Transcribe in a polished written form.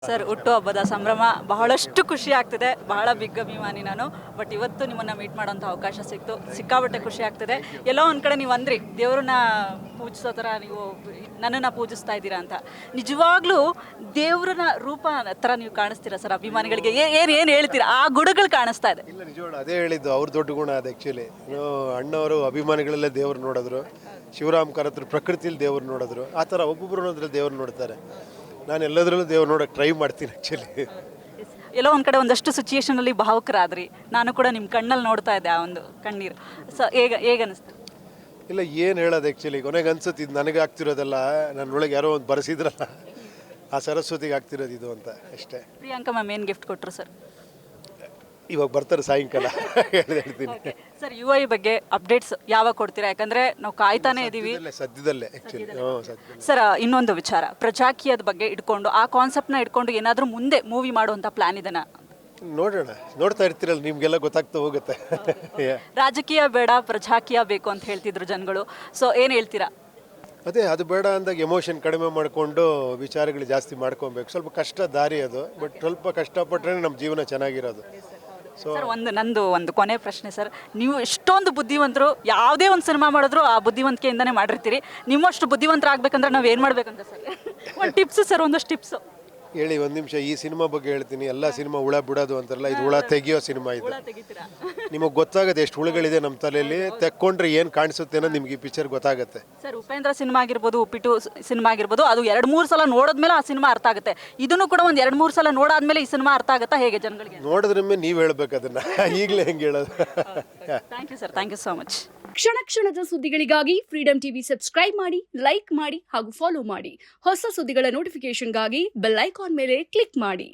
Sir, ಹುಟ್ಟುಹಬ್ಬದ ಸಂಭ್ರಮ ಬಹಳಷ್ಟು ಖುಷಿ ಆಗ್ತಿದೆ. ಬಹಳ ಬಿಗ್ ಅಭಿಮಾನಿ ನಾನು. ಬಟ್ ಇವತ್ತು ನಿಮ್ಮನ್ನು ಮೀಟ್ ಮಾಡೋಂಥ ಅವಕಾಶ ಸಿಕ್ತು. ಸಿಕ್ಕಾಬಟ್ಟೆ ಖುಷಿ ಆಗ್ತಿದೆ. ಎಲ್ಲೋ ಒಂದು ಕಡೆ ನೀವು ಅಂದ್ರಿ ದೇವ್ರನ್ನ ಪೂಜಿಸೋ ಥರ ನೀವು ನನ್ನನ್ನು ಪೂಜಿಸ್ತಾ ಇದ್ದೀರಾ ಅಂತ. ನಿಜವಾಗ್ಲೂ ದೇವ್ರನ ರೂಪ ಥರ ನೀವು ಕಾಣಿಸ್ತೀರಾ ಸರ್ ಅಭಿಮಾನಿಗಳಿಗೆ? ಏನು ಹೇಳ್ತೀರಾ? ಆ ಗುಣಗಳು ಕಾಣಿಸ್ತಾ ಇದೆ. ಇಲ್ಲ, ನಿಜವಾಗ್ಲೂ ಅದೇ ಹೇಳಿದ್ದು. ಅವ್ರ ದೊಡ್ಡ ಗುಣ ಅದು ಆ್ಯಕ್ಚುಲಿ. ಅಣ್ಣವರು ಅಭಿಮಾನಿಗಳಲ್ಲೇ ದೇವ್ರು ನೋಡಿದ್ರು. ಶಿವರಾಮ್ ಕಾರತ್ರ ಪ್ರಕೃತಿಯಲ್ಲಿ ದೇವ್ರು ನೋಡಿದ್ರು. ಆ ಥರ ಒಬ್ಬೊಬ್ಬರು ಅದ್ರಲ್ಲಿ ದೇವ್ರು ನೋಡ್ತಾರೆ. ನಾನು ಎಲ್ಲದರಲ್ಲೂ ದೇವ್ರು ನೋಡೋಕೆ ಟ್ರೈ ಮಾಡ್ತೀನಿ ಆ್ಯಕ್ಚುಲಿ. ಎಲ್ಲೋ ಒಂದು ಕಡೆ ಒಂದಷ್ಟು ಸಿಚುಯೇಷನಲ್ಲಿ ಭಾವುಕರಾದ್ರಿ. ನಾನು ಕೂಡ ನಿಮ್ಮ ಕಣ್ಣಲ್ಲಿ ನೋಡ್ತಾ ಇದ್ದೆ ಆ ಒಂದು ಕಣ್ಣೀರು. ಸೊ ಹೇಗನ್ನಿಸ್ತು? ಇಲ್ಲ, ಏನು ಹೇಳೋದು ಆ್ಯಕ್ಚುಲಿ. ಕೊನೆಗೆ ಅನ್ಸುತ್ತೆ ಇದು ನನಗೆ ಆಗ್ತಿರೋದಲ್ಲ, ನನ್ನೊಳಗೆ ಯಾರೋ ಒಂದು ಬರೆಸಿದ್ರಲ್ಲ, ಆ ಸರಸ್ವತಿಗೆ ಆಗ್ತಿರೋದು ಇದು ಅಂತ ಅಷ್ಟೇ. ಪ್ರಿಯಾಂಕಾ ಮ್ಯಾಮ್ ಏನು ಗಿಫ್ಟ್ ಕೊಟ್ಟರು ಸರ್? ಇವಾಗ ಬರ್ತಾರೆ ಸಾಯಂಕಾಲ ಹೇಳ್ತೀನಿ ಸರ್. UI ಬಗ್ಗೆ ಅಪ್ಡೇಟ್ಸ್ ಯಾವಾಗ ಕೊಡ್ತೀರಾ? ಯಾಕಂದ್ರೆ ನಾವು ಕಾಯ್ತಾನೆ ಇದೀವಿ ಸದ್ಯದಲ್ಲೇ ಆ್ಯಕ್ಚುಲಿ. ಸರ್, ಇನ್ನೊಂದು ವಿಚಾರ, ಪ್ರಜಾಕೀಯದ ಬಗ್ಗೆ ಇಟ್ಕೊಂಡು ಆ ಕಾನ್ಸೆಪ್ಟ್ನ ಇಟ್ಕೊಂಡು ಏನಾದರೂ ಮುಂದೆ ಮೂವಿ ಮಾಡುವಂಥ ಪ್ಲಾನ್ ಇದೆನಾ? ನೋಡೋಣ, ನೋಡ್ತಾ ಇರ್ತೀರಲ್ಲ, ನಿಮಗೆಲ್ಲ ಗೊತ್ತಾಗ್ತಾ ಹೋಗುತ್ತೆ. ರಾಜಕೀಯ ಬೇಡ, ಪ್ರಜಾಕೀಯ ಬೇಕು ಅಂತ ಹೇಳ್ತಿದ್ರು ಜನಗಳು. ಸೊ ಏನು ಹೇಳ್ತೀರಾ? ಅದೇ, ಅದು ಬೇಡ ಅಂದಾಗ ಎಮೋಷನ್ ಕಡಿಮೆ ಮಾಡಿಕೊಂಡು ವಿಚಾರಗಳು ಜಾಸ್ತಿ ಮಾಡ್ಕೊಬೇಕು. ಸ್ವಲ್ಪ ಕಷ್ಟ ದಾರಿ ಅದು, ಬಟ್ ಸ್ವಲ್ಪ ಕಷ್ಟಪಟ್ಟರೆ ನಮ್ಮ ಜೀವನ ಚೆನ್ನಾಗಿರೋದು. ಸರ್, ನಂದು ಒಂದು ಕೊನೆ ಪ್ರಶ್ನೆ ಸರ್. ನೀವು ಎಷ್ಟೊಂದು ಬುದ್ಧಿವಂತರು, ಯಾವುದೇ ಒಂದು ಸಿನಿಮಾ ಮಾಡಿದ್ರು ಆ ಬುದ್ಧಿವಂತಿಕೆಯಿಂದನೇ ಮಾಡಿರ್ತೀರಿ. ನಿಮ್ಮಷ್ಟು ಬುದ್ಧಿವಂತರಾಗಬೇಕಂದ್ರೆ ನಾವು ಏನು ಮಾಡಬೇಕಂತ ಸರ್? ಒಂದು ಟಿಪ್ಸು ಸರ್, ಒಂದಷ್ಟು ಟಿಪ್ಸು ಹೇಳಿ. ಒಂದು ನಿಮಿಷ. ಈ ಸಿನಿಮಾ ಬಗ್ಗೆ ಹೇಳ್ತೀನಿ. ಎಲ್ಲ ಸಿನಿಮಾ ಹುಳ ಬಿಡೋದು ಅಂತಾರಲ್ಲ, ಇದು ಹುಳ ತೆಗಿಯೋ ಸಿನಿಮಾ ಇದು. ನಿಮಗೆ ಗೊತ್ತಾಗುತ್ತೆ ಎಷ್ಟು ಹುಳುಗಳಿದೆ ನಮ್ಮ ತಲೆಯಲ್ಲಿ. ತೆಕ್ಕೊಂಡ್ರೆ ಏನು ಕಾಣಿಸುತ್ತೆ ಅನ್ನೋದು ನಿಮ್ಗೆ ಈ ಪಿಕ್ಚರ್ ಗೊತ್ತಾಗುತ್ತೆ ಸರ್. ಉಪೇಂದ್ರ ಸಿನಿಮಾ ಆಗಿರ್ಬೋದು, ಉಪ್ಪಿಟ್ಟು ಸಿನಿಮಾ ಆಗಿರ್ಬೋದು, ಅದು 2-3 ಸಲ ನೋಡಿದ್ಮೇಲೆ ಆ ಸಿನಿಮಾ ಅರ್ಥ ಆಗುತ್ತೆ. ಇದನ್ನು ಕೂಡ ಒಂದು 2-3 ಸಲ ನೋಡಾದ್ಮೇಲೆ ಈ ಸಿನಿಮಾ ಅರ್ಥ ಆಗುತ್ತಾ ಹೇಗೆ ಜನಗಳಿಗೆ? ನೋಡಿದ್ರೆ ನೀವು ಹೇಳ್ಬೇಕು ಅದನ್ನ, ಈಗಲೇ ಹೆಂಗೆ ಹೇಳೋದು? Thank you sir, thank you so much. ಕ್ಷಣ ಕ್ಷಣದ ಸುದ್ದಿಗಳಿಗಾಗಿ ಫ್ರೀಡಂ ಟಿವಿ ಸಬ್ಸ್ಕ್ರೈಬ್ ಮಾಡಿ, ಲೈಕ್ ಮಾಡಿ ಹಾಗೂ ಫಾಲೋ ಮಾಡಿ. ಹೊಸ ಸುದ್ದಿಗಳ ನೋಟಿಫಿಕೇಶನ್ಗಾಗಿ ಬೆಲ್ ಐಕಾನ್ ಮೇಲೆ ಕ್ಲಿಕ್ ಮಾಡಿ.